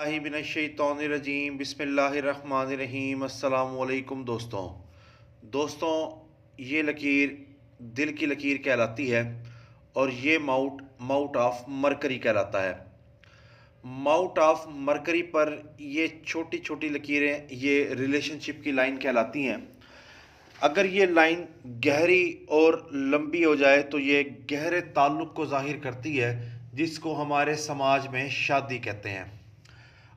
बिस्मिल्लाहि मिनश्शैतानिर्रजीम बिस्मिल्लाहिर्रहमानिर्रहीम। अस्सलामु अलैकुम दोस्तों, ये लकीर दिल की लकीर कहलाती है और ये माउट ऑफ मरकरी कहलाता है। माउट ऑफ मरकरी पर ये छोटी छोटी लकीरें ये रिलेशनशिप की लाइन कहलाती हैं। अगर ये लाइन गहरी और लंबी हो जाए तो ये गहरे ताल्लुक़ को ज़ाहिर करती है, जिसको हमारे समाज में शादी कहते हैं।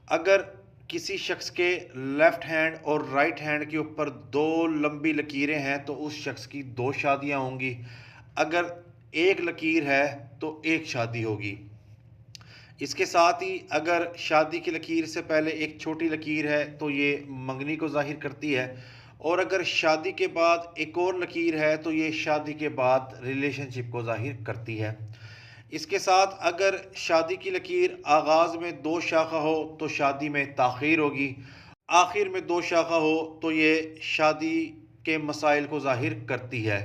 अगर किसी शख्स के लेफ़्ट हैंड और राइट हैंड के ऊपर दो लंबी लकीरें हैं तो उस शख्स की दो शादियां होंगी। अगर एक लकीर है तो एक शादी होगी। इसके साथ ही अगर शादी की लकीर से पहले एक छोटी लकीर है तो ये मंगनी को ज़ाहिर करती है, और अगर शादी के बाद एक और लकीर है तो ये शादी के बाद रिलेशनशिप को ज़ाहिर करती है। इसके साथ अगर शादी की लकीर आगाज़ में दो शाखा हो तो शादी में ताख़ीर होगी, आखिर में दो शाखा हो तो ये शादी के मसाइल को ज़ाहिर करती है।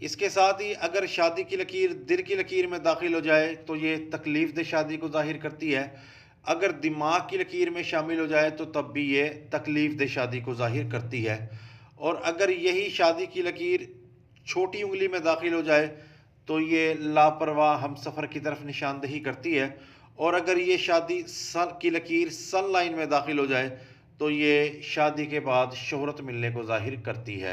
इसके साथ ही अगर शादी की लकीर दिल की लकीर में दाखिल हो जाए तो ये तकलीफ़ दे शादी को ज़ाहिर करती है। अगर दिमाग की लकीर में शामिल हो जाए तो तब भी ये तकलीफ़ दे शादी को ज़ाहिर करती है। और अगर यही शादी की लकीर छोटी उंगली में दाखिल हो जाए तो ये लापरवाह हम सफ़र की तरफ निशानदही करती है। और अगर ये शादी सन की लकीर सन लाइन में दाखिल हो जाए तो ये शादी के बाद शोहरत मिलने को ज़ाहिर करती है।